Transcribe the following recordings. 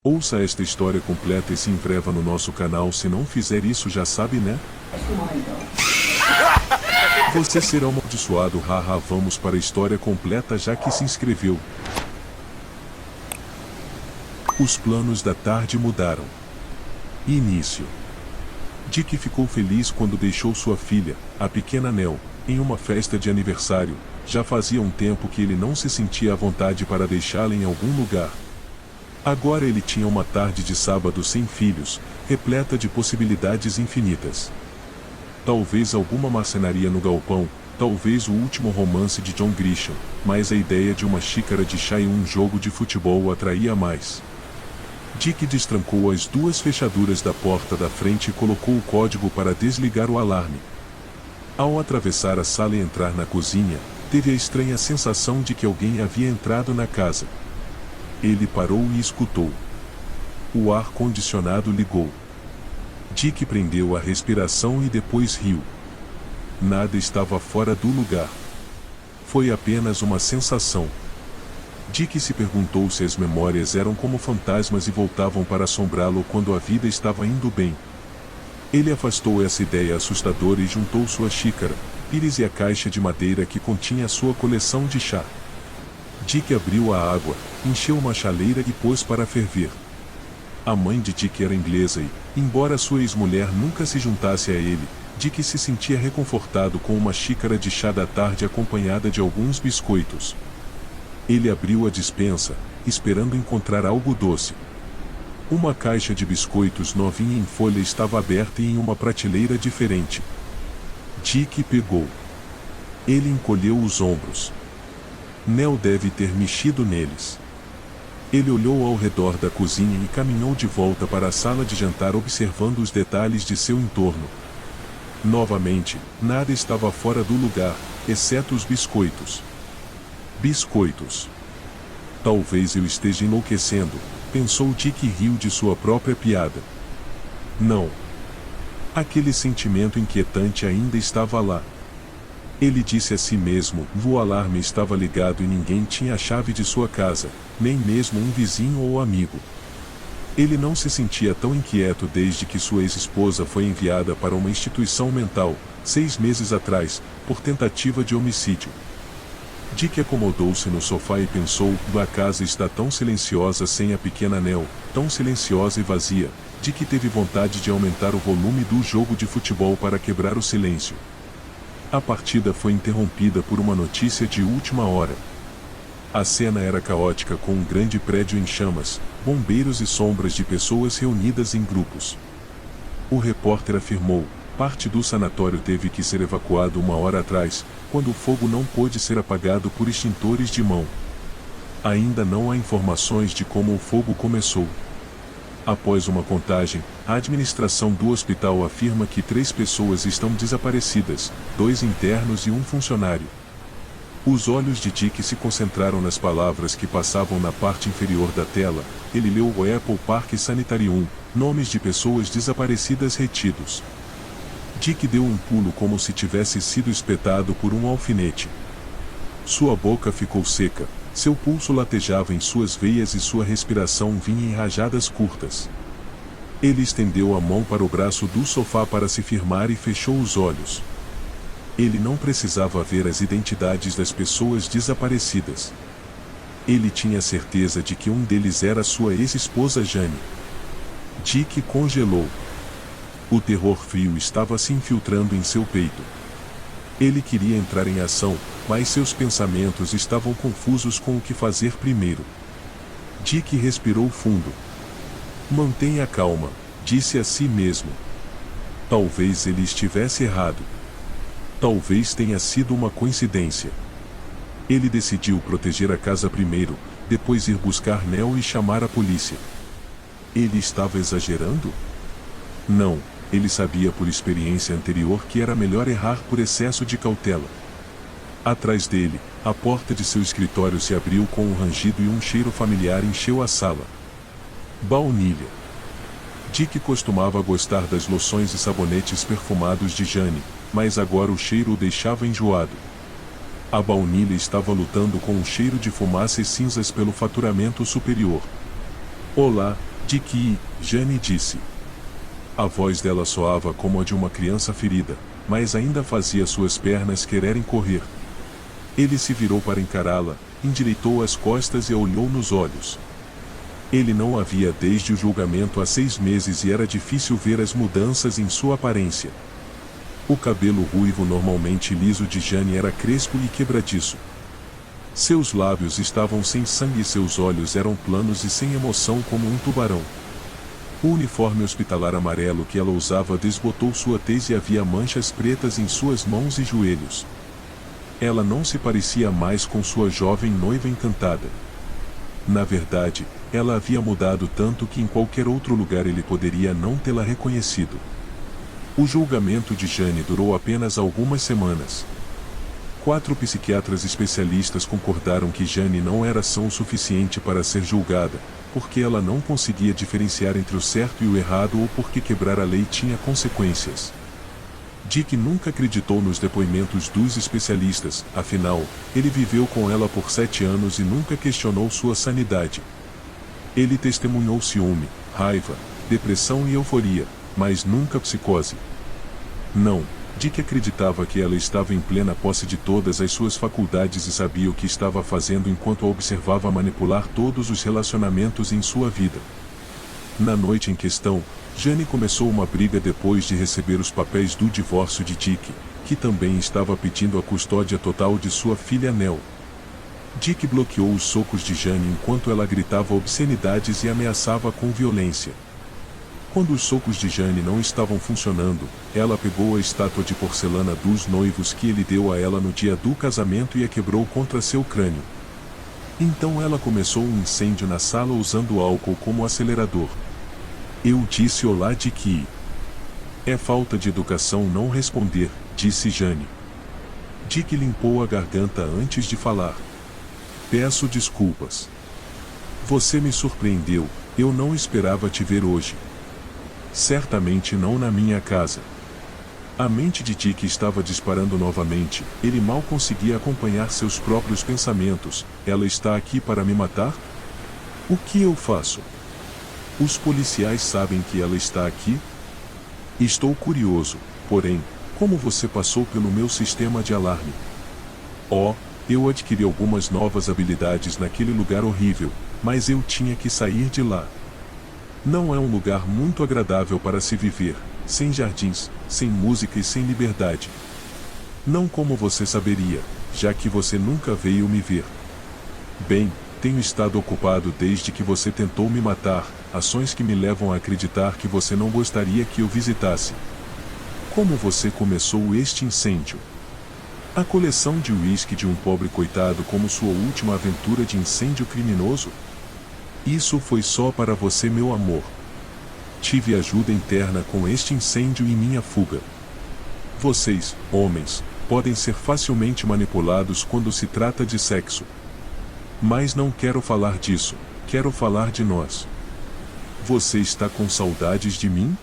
Ouça esta história completa e se inscreva no nosso canal. Se não fizer isso, já sabe, né? Você será amaldiçoado. Haha, vamos para a história completa já que se inscreveu. Os planos da tarde mudaram. Início. Dick ficou feliz quando deixou sua filha, a pequena Nell, em uma festa de aniversário. Já fazia um tempo que ele não se sentia à vontade para deixá-la em algum lugar. Agora ele tinha uma tarde de sábado sem filhos, repleta de possibilidades infinitas. Talvez alguma marcenaria no galpão, talvez o último romance de John Grisham, mas a ideia de uma xícara de chá e um jogo de futebol o atraía mais. Dick destrancou as duas fechaduras da porta da frente e colocou o código para desligar o alarme. Ao atravessar a sala e entrar na cozinha, teve a estranha sensação de que alguém havia entrado na casa. Ele parou e escutou. O ar-condicionado ligou. Dick prendeu a respiração e depois riu. Nada estava fora do lugar. Foi apenas uma sensação. Dick se perguntou se as memórias eram como fantasmas e voltavam para assombrá-lo quando a vida estava indo bem. Ele afastou essa ideia assustadora e juntou sua xícara, pires e a caixa de madeira que continha sua coleção de chá. Dick abriu a água, encheu uma chaleira e pôs para ferver. A mãe de Dick era inglesa e, embora sua ex-mulher nunca se juntasse a ele, Dick se sentia reconfortado com uma xícara de chá da tarde acompanhada de alguns biscoitos. Ele abriu a despensa, esperando encontrar algo doce. Uma caixa de biscoitos novinha em folha estava aberta e em uma prateleira diferente. Dick pegou. Ele encolheu os ombros. Nell deve ter mexido neles. Ele olhou ao redor da cozinha e caminhou de volta para a sala de jantar observando os detalhes de seu entorno. Novamente, nada estava fora do lugar, exceto os biscoitos. Biscoitos. Talvez eu esteja enlouquecendo, pensou Dick e riu de sua própria piada. Não. Aquele sentimento inquietante ainda estava lá. Ele disse a si mesmo, o alarme estava ligado e ninguém tinha a chave de sua casa, nem mesmo um vizinho ou amigo. Ele não se sentia tão inquieto desde que sua ex-esposa foi enviada para uma instituição mental, 6 meses atrás, por tentativa de homicídio. Dick acomodou-se no sofá e pensou, a casa está tão silenciosa sem a pequena Nell, tão silenciosa e vazia. Dick teve vontade de aumentar o volume do jogo de futebol para quebrar o silêncio. A partida foi interrompida por uma notícia de última hora. A cena era caótica com um grande prédio em chamas, bombeiros e sombras de pessoas reunidas em grupos. O repórter afirmou, parte do sanatório teve que ser evacuado 1 hora atrás, quando o fogo não pôde ser apagado por extintores de mão. Ainda não há informações de como o fogo começou. Após uma contagem, a administração do hospital afirma que 3 pessoas estão desaparecidas, 2 internos e um funcionário. Os olhos de Dick se concentraram nas palavras que passavam na parte inferior da tela. Ele leu o Apple Park Sanitarium, nomes de pessoas desaparecidas retidos. Dick deu um pulo como se tivesse sido espetado por um alfinete. Sua boca ficou seca. Seu pulso latejava em suas veias e sua respiração vinha em rajadas curtas. Ele estendeu a mão para o braço do sofá para se firmar e fechou os olhos. Ele não precisava ver as identidades das pessoas desaparecidas. Ele tinha certeza de que um deles era sua ex-esposa Jane. Dick congelou. O terror frio estava se infiltrando em seu peito. Ele queria entrar em ação, mas seus pensamentos estavam confusos com o que fazer primeiro. Dick respirou fundo. Mantenha calma, disse a si mesmo. Talvez ele estivesse errado. Talvez tenha sido uma coincidência. Ele decidiu proteger a casa primeiro, depois ir buscar Nell e chamar a polícia. Ele estava exagerando? Não. Ele sabia por experiência anterior que era melhor errar por excesso de cautela. Atrás dele, a porta de seu escritório se abriu com um rangido e um cheiro familiar encheu a sala. Baunilha. Dick costumava gostar das loções e sabonetes perfumados de Jane, mas agora o cheiro o deixava enjoado. A baunilha estava lutando com um cheiro de fumaça e cinzas pelo faturamento superior. Olá, Dick, Jane disse. A voz dela soava como a de uma criança ferida, mas ainda fazia suas pernas quererem correr. Ele se virou para encará-la, endireitou as costas e a olhou nos olhos. Ele não a via desde o julgamento há 6 meses e era difícil ver as mudanças em sua aparência. O cabelo ruivo normalmente liso de Jane era crespo e quebradiço. Seus lábios estavam sem sangue e seus olhos eram planos e sem emoção como um tubarão. O uniforme hospitalar amarelo que ela usava desbotou sua tez e havia manchas pretas em suas mãos e joelhos. Ela não se parecia mais com sua jovem noiva encantada. Na verdade, ela havia mudado tanto que em qualquer outro lugar ele poderia não tê-la reconhecido. O julgamento de Jane durou apenas algumas semanas. 4 psiquiatras especialistas concordaram que Jane não era sã o suficiente para ser julgada, porque ela não conseguia diferenciar entre o certo e o errado ou porque quebrar a lei tinha consequências. Dick nunca acreditou nos depoimentos dos especialistas, afinal, ele viveu com ela por 7 anos e nunca questionou sua sanidade. Ele testemunhou ciúme, raiva, depressão e euforia, mas nunca psicose. Não, Dick acreditava que ela estava em plena posse de todas as suas faculdades e sabia o que estava fazendo enquanto a observava manipular todos os relacionamentos em sua vida. Na noite em questão, Jane começou uma briga depois de receber os papéis do divórcio de Dick, que também estava pedindo a custódia total de sua filha Nell. Dick bloqueou os socos de Jane enquanto ela gritava obscenidades e ameaçava com violência. Quando os socos de Jane não estavam funcionando, ela pegou a estátua de porcelana dos noivos que ele deu a ela no dia do casamento e a quebrou contra seu crânio. Então ela começou um incêndio na sala usando álcool como acelerador. Eu disse olá Dick. É falta de educação não responder, disse Jane. Dick limpou a garganta antes de falar. Peço desculpas. Você me surpreendeu, eu não esperava te ver hoje. Certamente não na minha casa. A mente de Dick estava disparando novamente, ele mal conseguia acompanhar seus próprios pensamentos. Ela está aqui para me matar? O que eu faço? Os policiais sabem que ela está aqui? Estou curioso, porém, como você passou pelo meu sistema de alarme? Oh, eu adquiri algumas novas habilidades naquele lugar horrível, mas eu tinha que sair de lá. Não é um lugar muito agradável para se viver, sem jardins, sem música e sem liberdade. Não como você saberia, já que você nunca veio me ver. Bem, tenho estado ocupado desde que você tentou me matar, ações que me levam a acreditar que você não gostaria que eu visitasse. Como você começou este incêndio? A coleção de uísque de um pobre coitado como sua última aventura de incêndio criminoso? Isso foi só para você, meu amor. Tive ajuda interna com este incêndio e minha fuga. Vocês, homens, podem ser facilmente manipulados quando se trata de sexo. Mas não quero falar disso, quero falar de nós. Você está com saudades de mim?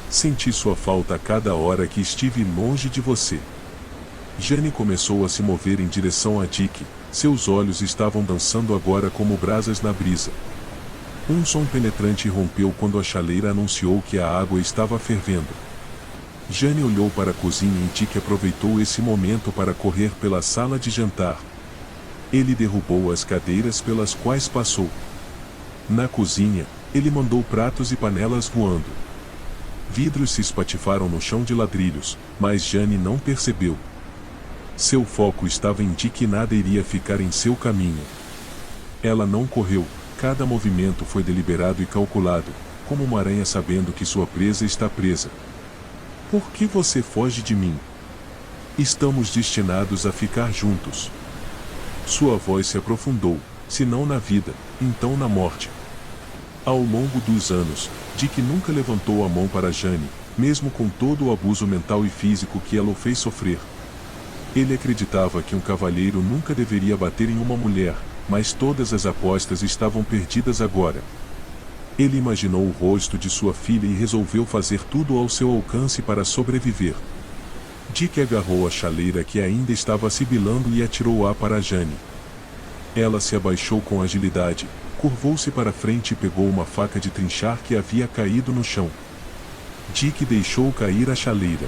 Senti sua falta a cada hora que estive longe de você. Jane começou a se mover em direção a Dick. Seus olhos estavam dançando agora como brasas na brisa. Um som penetrante rompeu quando a chaleira anunciou que a água estava fervendo. Jane olhou para a cozinha e Dick aproveitou esse momento para correr pela sala de jantar. Ele derrubou as cadeiras pelas quais passou. Na cozinha, ele mandou pratos e panelas voando. Vidros se espatifaram no chão de ladrilhos, mas Jane não percebeu. Seu foco estava em Dick e nada iria ficar em seu caminho. Ela não correu, cada movimento foi deliberado e calculado, como uma aranha sabendo que sua presa está presa. Por que você foge de mim? Estamos destinados a ficar juntos. Sua voz se aprofundou, se não na vida, então na morte. Ao longo dos anos, Dick nunca levantou a mão para Jane, mesmo com todo o abuso mental e físico que ela o fez sofrer. Ele acreditava que um cavalheiro nunca deveria bater em uma mulher, mas todas as apostas estavam perdidas agora. Ele imaginou o rosto de sua filha e resolveu fazer tudo ao seu alcance para sobreviver. Dick agarrou a chaleira que ainda estava sibilando e atirou-a para Jane. Ela se abaixou com agilidade, Curvou-se para frente e pegou uma faca de trinchar que havia caído no chão. Dick deixou cair a chaleira.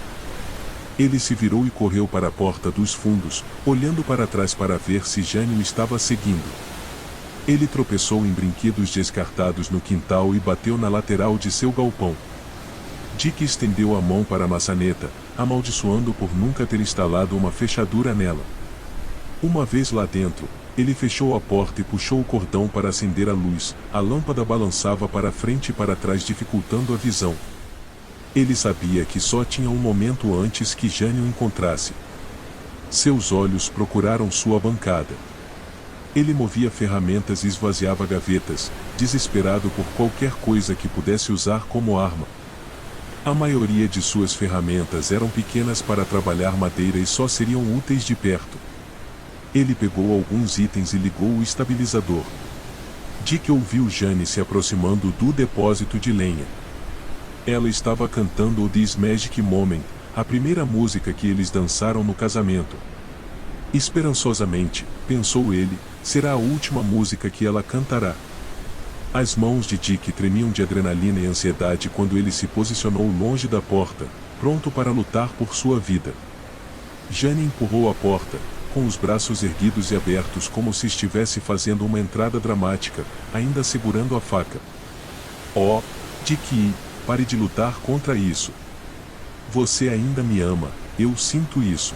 Ele se virou e correu para a porta dos fundos, olhando para trás para ver se Jane o estava seguindo. Ele tropeçou em brinquedos descartados no quintal e bateu na lateral de seu galpão. Dick estendeu a mão para a maçaneta, amaldiçoando por nunca ter instalado uma fechadura nela. Uma vez lá dentro, ele fechou a porta e puxou o cordão para acender a luz. A lâmpada balançava para frente e para trás, dificultando a visão. Ele sabia que só tinha um momento antes que Jane o encontrasse. Seus olhos procuraram sua bancada. Ele movia ferramentas e esvaziava gavetas, desesperado por qualquer coisa que pudesse usar como arma. A maioria de suas ferramentas eram pequenas para trabalhar madeira e só seriam úteis de perto. Ele pegou alguns itens e ligou o estabilizador. Dick ouviu Jane se aproximando do depósito de lenha. Ela estava cantando o This Magic Moment, a primeira música que eles dançaram no casamento. Esperançosamente, pensou ele, será a última música que ela cantará. As mãos de Dick tremiam de adrenalina e ansiedade quando ele se posicionou longe da porta, pronto para lutar por sua vida. Jane empurrou a porta, com os braços erguidos e abertos como se estivesse fazendo uma entrada dramática, ainda segurando a faca. Oh, Dick, pare de lutar contra isso. Você ainda me ama, eu sinto isso.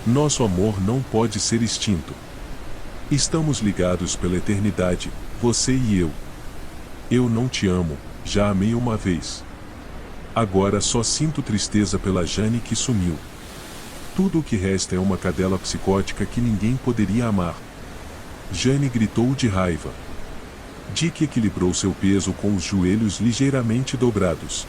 Nosso amor não pode ser extinto. Estamos ligados pela eternidade, você e eu. Eu não te amo, já amei uma vez. Agora só sinto tristeza pela Jane que sumiu. Tudo o que resta é uma cadela psicótica que ninguém poderia amar. Jane gritou de raiva. Dick equilibrou seu peso com os joelhos ligeiramente dobrados.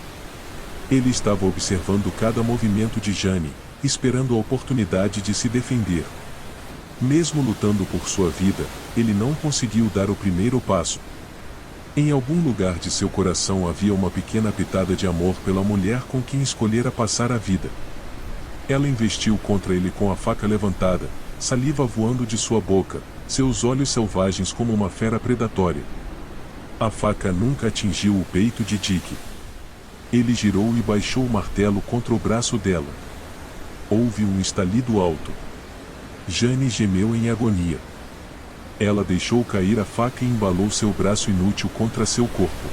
Ele estava observando cada movimento de Jane, esperando a oportunidade de se defender. Mesmo lutando por sua vida, ele não conseguiu dar o primeiro passo. Em algum lugar de seu coração havia uma pequena pitada de amor pela mulher com quem escolhera passar a vida. Ela investiu contra ele com a faca levantada, saliva voando de sua boca, seus olhos selvagens como uma fera predatória. A faca nunca atingiu o peito de Dick. Ele girou e baixou o martelo contra o braço dela. Houve um estalido alto. Jane gemeu em agonia. Ela deixou cair a faca e embalou seu braço inútil contra seu corpo.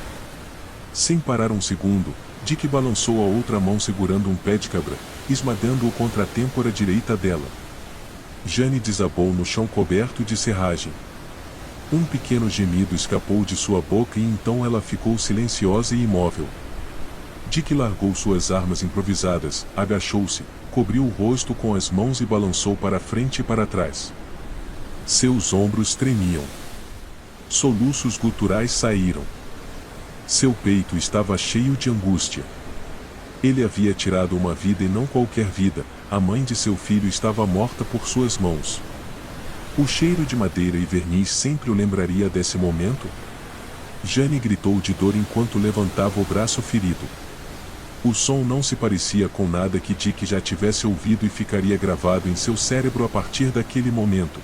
Sem parar um segundo, Dick balançou a outra mão segurando um pé de cabra, esmagando-o contra a têmpora direita dela. Jane desabou no chão coberto de serragem. Um pequeno gemido escapou de sua boca e então ela ficou silenciosa e imóvel. Dick largou suas armas improvisadas, agachou-se, cobriu o rosto com as mãos e balançou para frente e para trás. Seus ombros tremiam. Soluços guturais saíram. Seu peito estava cheio de angústia. Ele havia tirado uma vida e não qualquer vida, a mãe de seu filho estava morta por suas mãos. O cheiro de madeira e verniz sempre o lembraria desse momento? Jane gritou de dor enquanto levantava o braço ferido. O som não se parecia com nada que Dick já tivesse ouvido e ficaria gravado em seu cérebro a partir daquele momento.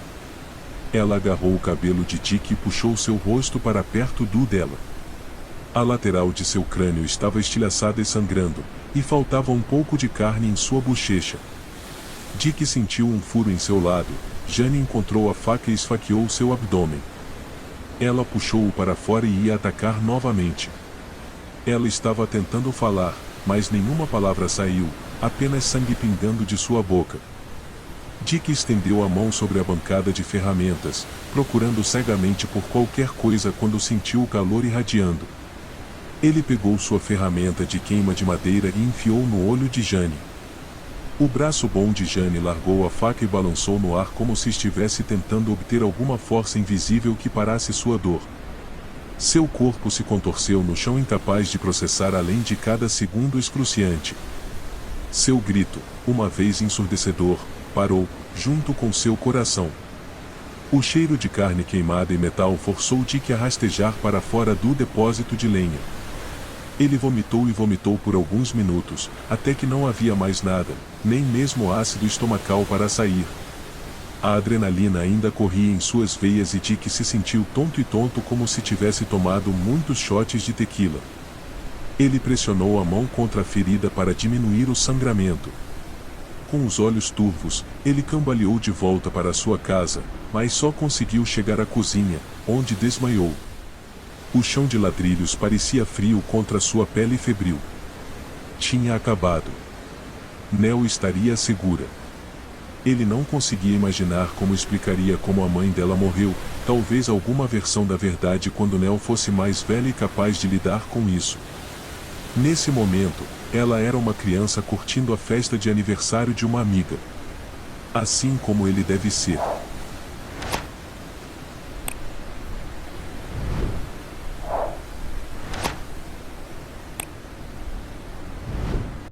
Ela agarrou o cabelo de Dick e puxou seu rosto para perto do dela. A lateral de seu crânio estava estilhaçada e sangrando, e faltava um pouco de carne em sua bochecha. Dick sentiu um furo em seu lado. Jane encontrou a faca e esfaqueou seu abdômen. Ela puxou-o para fora e ia atacar novamente. Ela estava tentando falar, mas nenhuma palavra saiu, apenas sangue pingando de sua boca. Dick estendeu a mão sobre a bancada de ferramentas, procurando cegamente por qualquer coisa quando sentiu o calor irradiando. Ele pegou sua ferramenta de queima de madeira e enfiou no olho de Jane. O braço bom de Jane largou a faca e balançou no ar como se estivesse tentando obter alguma força invisível que parasse sua dor. Seu corpo se contorceu no chão incapaz de processar além de cada segundo excruciante. Seu grito, uma vez ensurdecedor, parou, junto com seu coração. O cheiro de carne queimada e metal forçou Dick a rastejar para fora do depósito de lenha. Ele vomitou e vomitou por alguns minutos, até que não havia mais nada, nem mesmo ácido estomacal para sair. A adrenalina ainda corria em suas veias e Dick se sentiu tonto e tonto como se tivesse tomado muitos shots de tequila. Ele pressionou a mão contra a ferida para diminuir o sangramento. Com os olhos turvos, ele cambaleou de volta para sua casa, mas só conseguiu chegar à cozinha, onde desmaiou. O chão de ladrilhos parecia frio contra sua pele febril. Tinha acabado. Nell estaria segura. Ele não conseguia imaginar como explicaria como a mãe dela morreu, talvez alguma versão da verdade quando Nell fosse mais velha e capaz de lidar com isso. Nesse momento, ela era uma criança curtindo a festa de aniversário de uma amiga. Assim como ele deve ser.